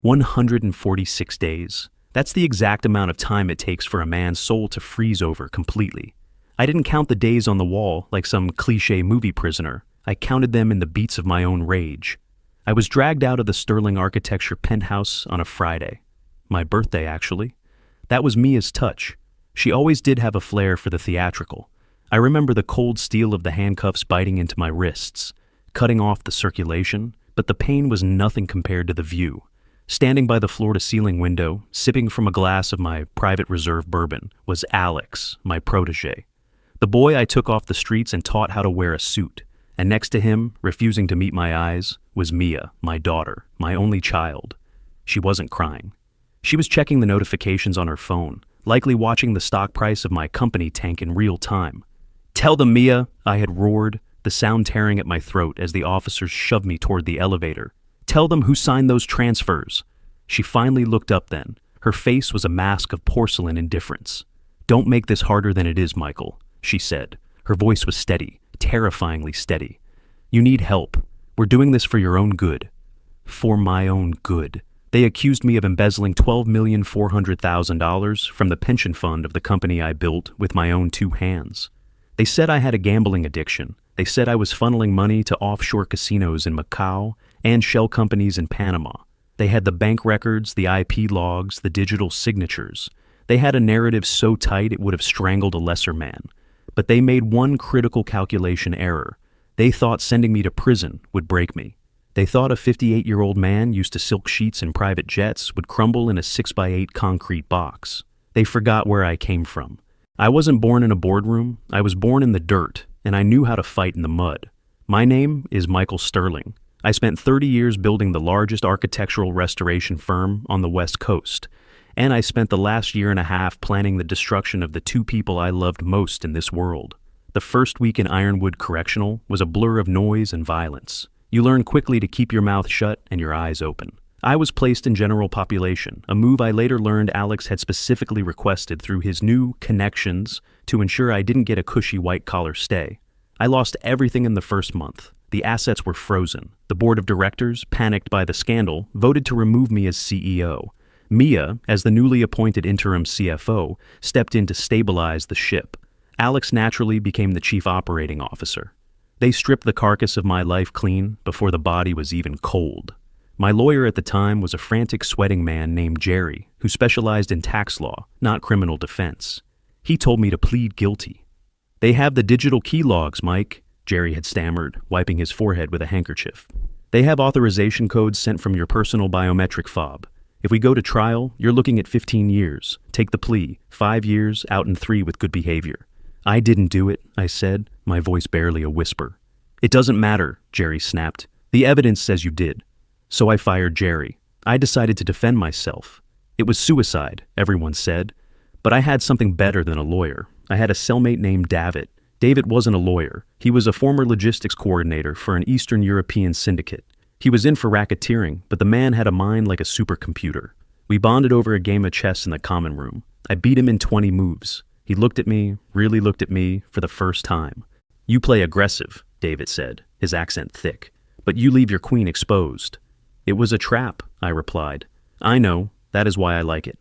146 days. That's the exact amount of time it takes for a man's soul to freeze over completely. I didn't count the days on the wall like some cliché movie prisoner. I counted them in the beats of my own rage. I was dragged out of the sterling architecture penthouse on a Friday. My birthday, actually. That was Mia's touch. She always did have a flair for the theatrical. I remember the cold steel of the handcuffs biting into my wrists, cutting off the circulation, but the pain was nothing compared to the view. Standing by the floor-to-ceiling window, sipping from a glass of my private reserve bourbon, was Alex, my protege. The boy I took off the streets and taught how to wear a suit. And next to him, refusing to meet my eyes, was Mia, my daughter, my only child. She wasn't crying. She was checking the notifications on her phone, likely watching the stock price of my company tank in real time. "Tell them, Mia," I had roared, the sound tearing at my throat as the officers shoved me toward the elevator. "Tell them who signed those transfers." She finally looked up then. Her face was a mask of porcelain indifference. "Don't make this harder than it is, Michael," she said. Her voice was steady, terrifyingly steady. "You need help. We're doing this for your own good." For my own good. They accused me of embezzling $12,400,000 from the pension fund of the company I built with my own two hands. They said I had a gambling addiction. They said I was funneling money to offshore casinos in Macau and shell companies in Panama. They had the bank records, the IP logs, the digital signatures. They had a narrative so tight it would have strangled a lesser man. But they made one critical calculation error. They thought sending me to prison would break me. They thought a 58-year-old man used to silk sheets in private jets would crumble in a 6x8 concrete box. They forgot where I came from. I wasn't born in a boardroom. I was born in the dirt, and I knew how to fight in the mud. My name is Michael Sterling. I spent 30 years building the largest architectural restoration firm on the West Coast, and I spent the last year and a half planning the destruction of the two people I loved most in this world. The first week in Ironwood Correctional was a blur of noise and violence. You learn quickly to keep your mouth shut and your eyes open. I was placed in general population, a move I later learned Alex had specifically requested through his new connections to ensure I didn't get a cushy white-collar stay. I lost everything in the first month. The assets were frozen. The board of directors, panicked by the scandal, voted to remove me as CEO. Mia, as the newly appointed interim CFO, stepped in to stabilize the ship. Alex naturally became the chief operating officer. They stripped the carcass of my life clean before the body was even cold. My lawyer at the time was a frantic, sweating man named Jerry, who specialized in tax law, not criminal defense. He told me to plead guilty. "They have the digital key logs, Mike," Jerry had stammered, wiping his forehead with a handkerchief. "They have authorization codes sent from your personal biometric fob. If we go to trial, you're looking at 15 years. Take the plea, 5 years, out in 3 with good behavior." "I didn't do it," I said, my voice barely a whisper. "It doesn't matter," Jerry snapped. "The evidence says you did." So I fired Jerry. I decided to defend myself. It was suicide, everyone said. But I had something better than a lawyer. I had a cellmate named David. David wasn't a lawyer. He was a former logistics coordinator for an Eastern European syndicate. He was in for racketeering, but the man had a mind like a supercomputer. We bonded over a game of chess in the common room. I beat him in 20 moves. He looked at me, really looked at me, for the first time. "You play aggressive," David said, his accent thick, "but you leave your queen exposed." "It was a trap," I replied. "I know, that is why I like it."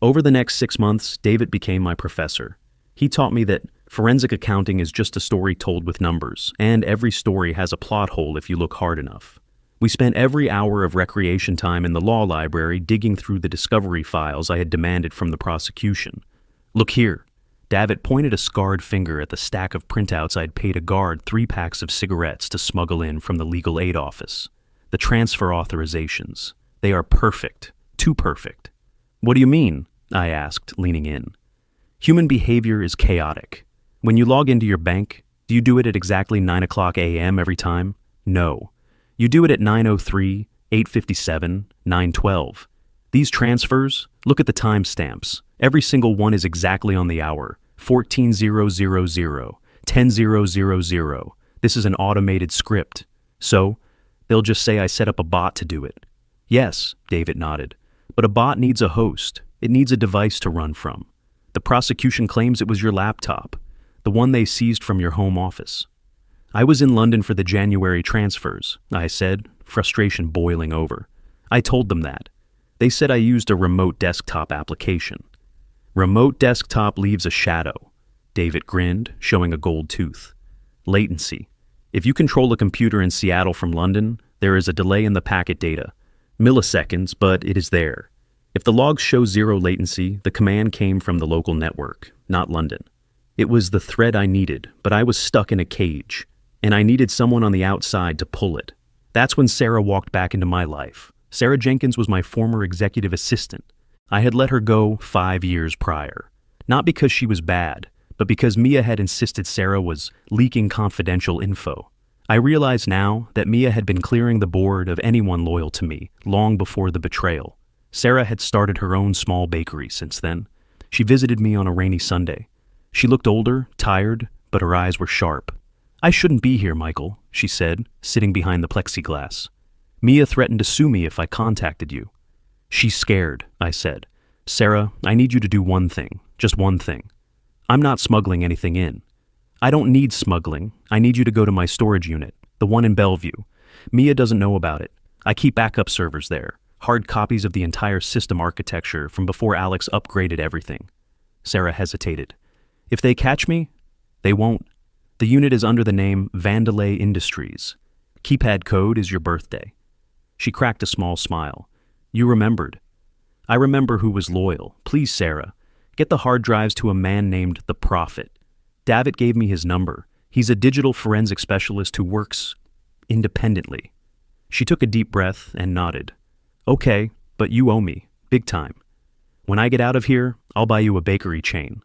Over the next 6 months, David became my professor. He taught me that forensic accounting is just a story told with numbers, and every story has a plot hole if you look hard enough. We spent every hour of recreation time in the law library digging through the discovery files I had demanded from the prosecution. "Look here." David pointed a scarred finger at the stack of printouts I'd paid a guard 3 packs of cigarettes to smuggle in from the legal aid office. "The transfer authorizations. They are perfect. Too perfect." "What do you mean?" I asked, leaning in. "Human behavior is chaotic. When you log into your bank, do you do it at exactly 9 a.m. every time? No. You do it at 9:03, 8:57, 9:12. These transfers, look at the timestamps. Every single one is exactly on the hour. 14:000, 10:000. This is an automated script. So, they'll just say I set up a bot to do it." "Yes," David nodded. "But a bot needs a host. It needs a device to run from. The prosecution claims it was your laptop, the one they seized from your home office." "I was in London for the January transfers," I said, frustration boiling over. I told them that. They said I used a remote desktop application. Remote desktop leaves a shadow. David grinned, showing a gold tooth. Latency. If you control a computer in Seattle from London, there is a delay in the packet data. Milliseconds, but it is there. If the logs show zero latency, the command came from the local network, not London. It was the thread I needed, but I was stuck in a cage, and I needed someone on the outside to pull it. That's when Sarah walked back into my life. Sarah Jenkins was my former executive assistant. I had let her go 5 years prior. Not because she was bad, but because Mia had insisted Sarah was leaking confidential info. I realize now that Mia had been clearing the board of anyone loyal to me long before the betrayal. Sarah had started her own small bakery since then. She visited me on a rainy Sunday. She looked older, tired, but her eyes were sharp. "I shouldn't be here, Michael," she said, sitting behind the plexiglass. "Mia threatened to sue me if I contacted you." "She's scared," I said. "Sarah, I need you to do one thing, just one thing. I'm not smuggling anything in. I don't need smuggling. I need you to go to my storage unit, the one in Bellevue. Mia doesn't know about it. I keep backup servers there, hard copies of the entire system architecture from before Alex upgraded everything." Sarah hesitated. "If they catch me?" "They won't. The unit is under the name Vandalay Industries. Keypad code is your birthday." She cracked a small smile. "You remembered." "I remember who was loyal. Please, Sarah, get the hard drives to a man named The Prophet. Davitt gave me his number. He's a digital forensic specialist who works independently." She took a deep breath and nodded. "Okay, but you owe me, big time. When I get out of here, I'll buy you a bakery chain."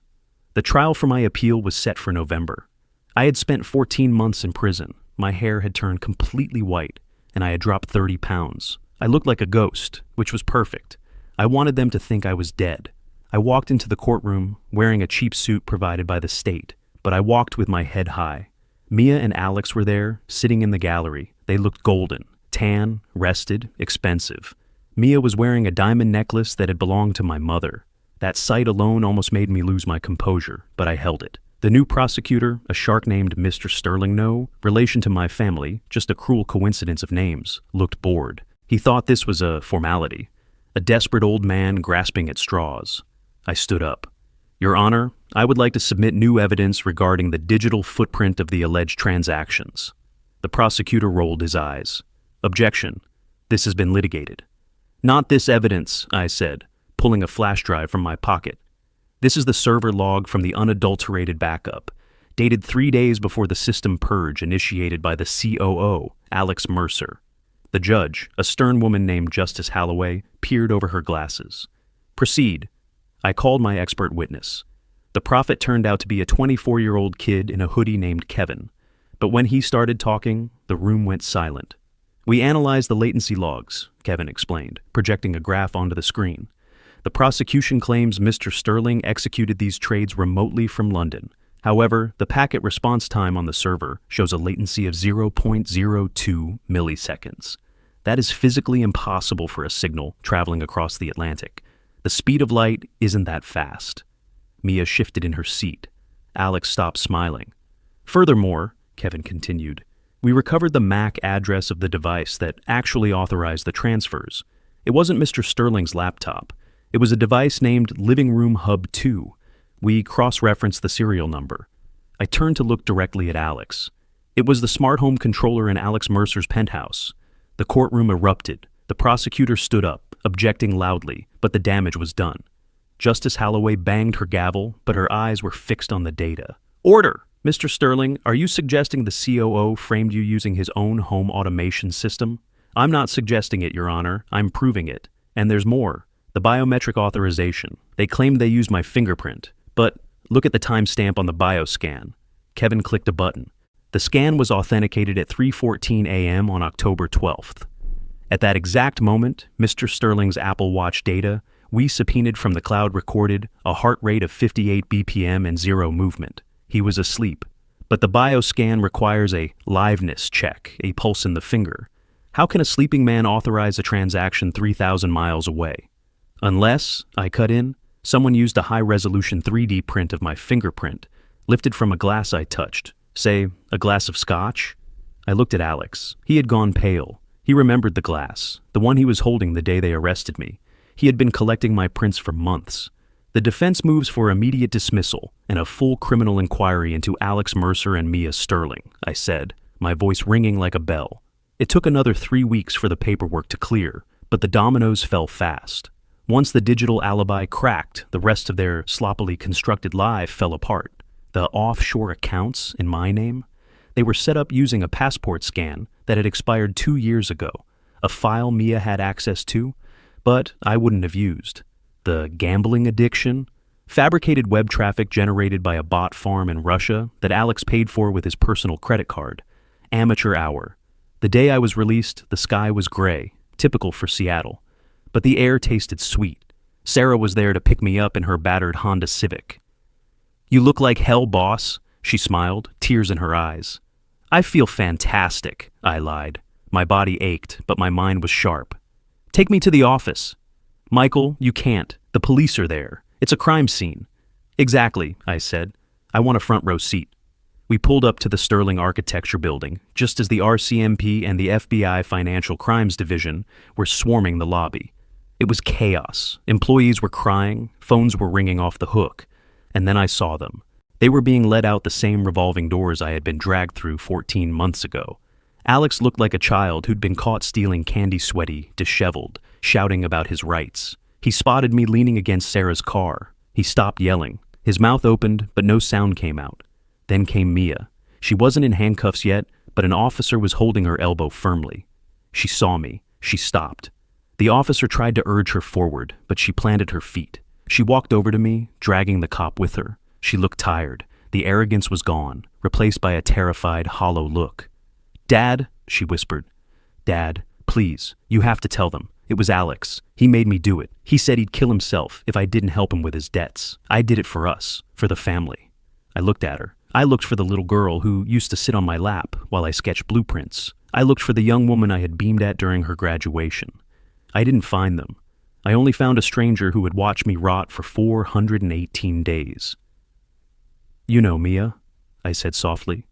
The trial for my appeal was set for November. I had spent 14 months in prison. My hair had turned completely white, and I had dropped 30 pounds. I looked like a ghost, which was perfect. I wanted them to think I was dead. I walked into the courtroom wearing a cheap suit provided by the state, but I walked with my head high. Mia and Alex were there, sitting in the gallery. They looked golden, tan, rested, expensive. Mia was wearing a diamond necklace that had belonged to my mother. That sight alone almost made me lose my composure, but I held it. The new prosecutor, a shark named Mr. Sterling, no relation to my family, just a cruel coincidence of names, looked bored. He thought this was a formality, a desperate old man grasping at straws. I stood up. "Your Honor, I would like to submit new evidence regarding the digital footprint of the alleged transactions." The prosecutor rolled his eyes. "Objection. This has been litigated." "Not this evidence," I said, pulling a flash drive from my pocket. "This is the server log from the unadulterated backup, dated 3 days before the system purge initiated by the COO, Alex Mercer." The judge, a stern woman named Justice Halloway, peered over her glasses. "Proceed." I called my expert witness. The prophet turned out to be a 24-year-old kid in a hoodie named Kevin. But when he started talking, the room went silent. "We analyzed the latency logs," Kevin explained, projecting a graph onto the screen. "The prosecution claims Mr. Sterling executed these trades remotely from London. However, the packet response time on the server shows a latency of 0.02 milliseconds. That is physically impossible for a signal traveling across the Atlantic. The speed of light isn't that fast." Mia shifted in her seat. Alex stopped smiling. "Furthermore," Kevin continued, "we recovered the MAC address of the device that actually authorized the transfers. It wasn't Mr. Sterling's laptop. It was a device named Living Room Hub 2. We cross-referenced the serial number." I turned to look directly at Alex. It was the smart home controller in Alex Mercer's penthouse. The courtroom erupted. The prosecutor stood up, objecting loudly, but the damage was done. Justice Halloway banged her gavel, but her eyes were fixed on the data. "Order! Mr. Sterling, are you suggesting the COO framed you using his own home automation system?" "I'm not suggesting it, Your Honor. I'm proving it. And there's more. The biometric authorization. They claimed they used my fingerprint. But look at the timestamp on the bioscan." Kevin clicked a button. The scan was authenticated at 3:14 a.m. on October 12th. At that exact moment, Mr. Sterling's Apple Watch data, we subpoenaed from the cloud, recorded a heart rate of 58 BPM and zero movement. He was asleep. But the bioscan requires a liveness check, a pulse in the finger. How can a sleeping man authorize a transaction 3,000 miles away? Unless, I cut in, someone used a high-resolution 3D print of my fingerprint, lifted from a glass I touched, say, a glass of scotch. I looked at Alex. He had gone pale. He remembered the glass, the one he was holding the day they arrested me. He had been collecting my prints for months. The defense moves for immediate dismissal and a full criminal inquiry into Alex Mercer and Mia Sterling, I said, my voice ringing like a bell. It took another 3 weeks for the paperwork to clear, but the dominoes fell fast. Once the digital alibi cracked, the rest of their sloppily constructed lie fell apart. The offshore accounts in my name? They were set up using a passport scan that had expired 2 years ago, a file Mia had access to, but I wouldn't have used. The gambling addiction? Fabricated web traffic generated by a bot farm in Russia that Alex paid for with his personal credit card. Amateur hour. The day I was released, the sky was gray, typical for Seattle. But the air tasted sweet. Sarah was there to pick me up in her battered Honda Civic. "You look like hell, boss," she smiled, tears in her eyes. "I feel fantastic," I lied. My body ached, but my mind was sharp. "Take me to the office." "Michael, you can't. The police are there. It's a crime scene." "Exactly," I said. "I want a front row seat." We pulled up to the Sterling Architecture Building, just as the RCMP and the FBI Financial Crimes Division were swarming the lobby. It was chaos. Employees were crying, phones were ringing off the hook, and then I saw them. They were being led out the same revolving doors I had been dragged through 14 months ago. Alex looked like a child who'd been caught stealing candy sweaty, disheveled, shouting about his rights. He spotted me leaning against Sarah's car. He stopped yelling. His mouth opened, but no sound came out. Then came Mia. She wasn't in handcuffs yet, but an officer was holding her elbow firmly. She saw me. She stopped. The officer tried to urge her forward, but she planted her feet. She walked over to me, dragging the cop with her. She looked tired. The arrogance was gone, replaced by a terrified, hollow look. "Dad," she whispered. "Dad, please, you have to tell them. It was Alex. He made me do it. He said he'd kill himself if I didn't help him with his debts. I did it for us, for the family." I looked at her. I looked for the little girl who used to sit on my lap while I sketched blueprints. I looked for the young woman I had beamed at during her graduation. I didn't find them. I only found a stranger who had watched me rot for 418 days. "You know, Mia," I said softly.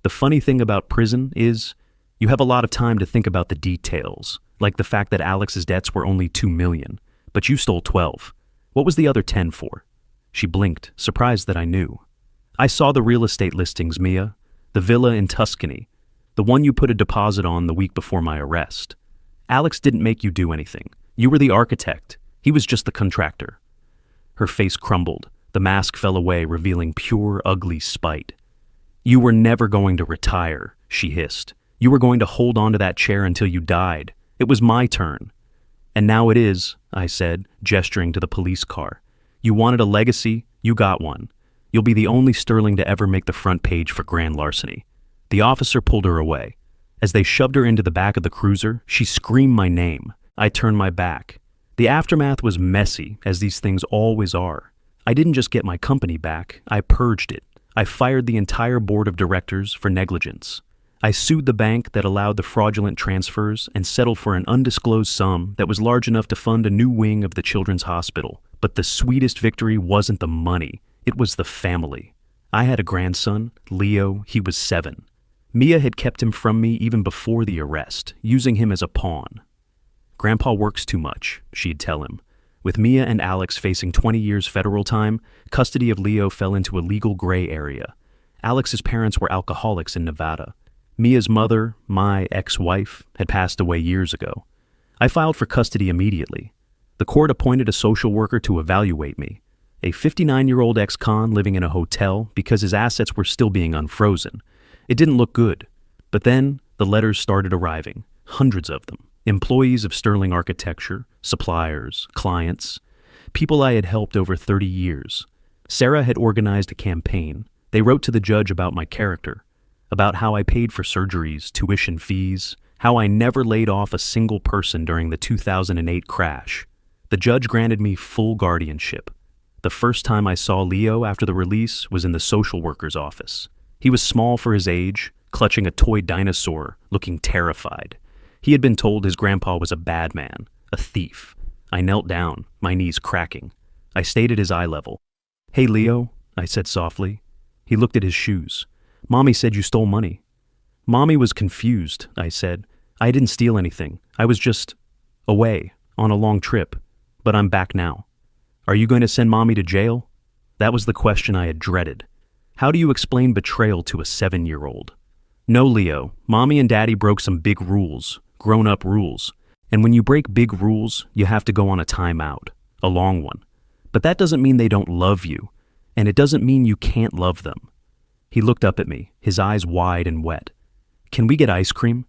"The funny thing about prison is you have a lot of time to think about the details, like the fact that Alex's debts were only $2 million, but you stole 12. What was the other 10 for?" She blinked, surprised that I knew. "I saw the real estate listings, Mia. The villa in Tuscany. The one you put a deposit on the week before my arrest. Alex didn't make you do anything. You were the architect. He was just the contractor." Her face crumbled. The mask fell away, revealing pure, ugly spite. "You were never going to retire," she hissed. "You were going to hold on to that chair until you died. It was my turn." "And now it is," I said, gesturing to the police car. "You wanted a legacy, you got one. You'll be the only Sterling to ever make the front page for grand larceny." The officer pulled her away. As they shoved her into the back of the cruiser, she screamed my name. I turned my back. The aftermath was messy, as these things always are. I didn't just get my company back, I purged it. I fired the entire board of directors for negligence. I sued the bank that allowed the fraudulent transfers and settled for an undisclosed sum that was large enough to fund a new wing of the children's hospital. But the sweetest victory wasn't the money. It was the family. I had a grandson, Leo. He was 7. Mia had kept him from me even before the arrest, using him as a pawn. "Grandpa works too much," she'd tell him. With Mia and Alex facing 20 years federal time, custody of Leo fell into a legal gray area. Alex's parents were alcoholics in Nevada. Mia's mother, my ex-wife, had passed away years ago. I filed for custody immediately. The court appointed a social worker to evaluate me. A 59-year-old ex-con living in a hotel because his assets were still being unfrozen. It didn't look good. But then the letters started arriving, hundreds of them. Employees of Sterling Architecture, suppliers, clients, people I had helped over 30 years. Sarah had organized a campaign. They wrote to the judge about my character, about how I paid for surgeries, tuition fees, how I never laid off a single person during the 2008 crash. The judge granted me full guardianship. The first time I saw Leo after the release was in the social worker's office. He was small for his age, clutching a toy dinosaur, looking terrified. He had been told his grandpa was a bad man, a thief. I knelt down, my knees cracking. I stayed at his eye level. "Hey, Leo," I said softly. He looked at his shoes. "Mommy said you stole money." "Mommy was confused," I said. "I didn't steal anything. I was just away." on a long trip, but I'm back now. Are you going to send mommy to jail? That was the question I had dreaded. How do you explain betrayal to a 7-year-old? No, Leo, mommy and daddy broke some big rules, grown-up rules. And when you break big rules, you have to go on a timeout, a long one. But that doesn't mean they don't love you, and it doesn't mean you can't love them. He looked up at me, his eyes wide and wet. Can we get ice cream?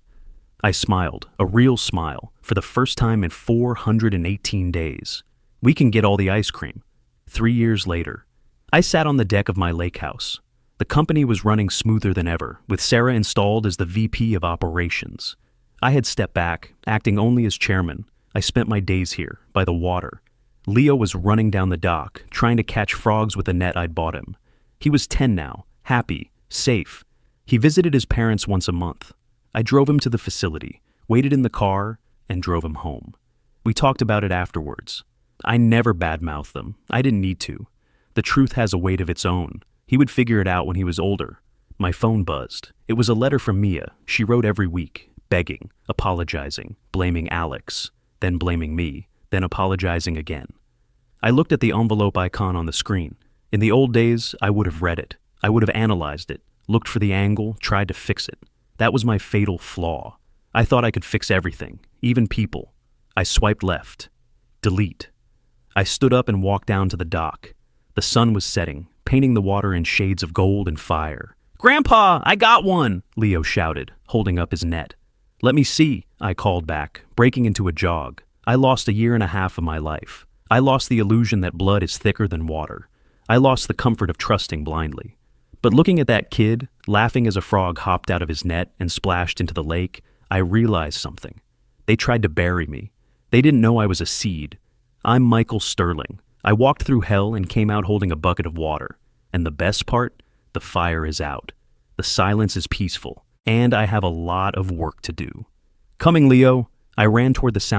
I smiled, a real smile, for the first time in 418 days. We can get all the ice cream. 3 years later, I sat on the deck of my lake house. The company was running smoother than ever, with Sarah installed as the VP of operations. I had stepped back, acting only as chairman. I spent my days here, by the water. Leo was running down the dock, trying to catch frogs with a net I'd bought him. He was 10 now, happy, safe. He visited his parents once a month. I drove him to the facility, waited in the car, and drove him home. We talked about it afterwards. I never badmouthed them. I didn't need to. The truth has a weight of its own. He would figure it out when he was older. My phone buzzed. It was a letter from Mia. She wrote every week, begging, apologizing, blaming Alex, then blaming me, then apologizing again. I looked at the envelope icon on the screen. In the old days, I would have read it. I would have analyzed it, looked for the angle, tried to fix it. That was my fatal flaw. I thought I could fix everything, even people. I swiped left. Delete. I stood up and walked down to the dock. The sun was setting, painting the water in shades of gold and fire. "Grandpa, I got one!" Leo shouted, holding up his net. "Let me see," I called back, breaking into a jog. I lost 1.5 years of my life. I lost the illusion that blood is thicker than water. I lost the comfort of trusting blindly. But looking at that kid, laughing as a frog hopped out of his net and splashed into the lake, I realized something. They tried to bury me. They didn't know I was a seed. I'm Michael Sterling. I walked through hell and came out holding a bucket of water. And the best part? The fire is out. The silence is peaceful. And I have a lot of work to do. Coming, Leo. I ran toward the sound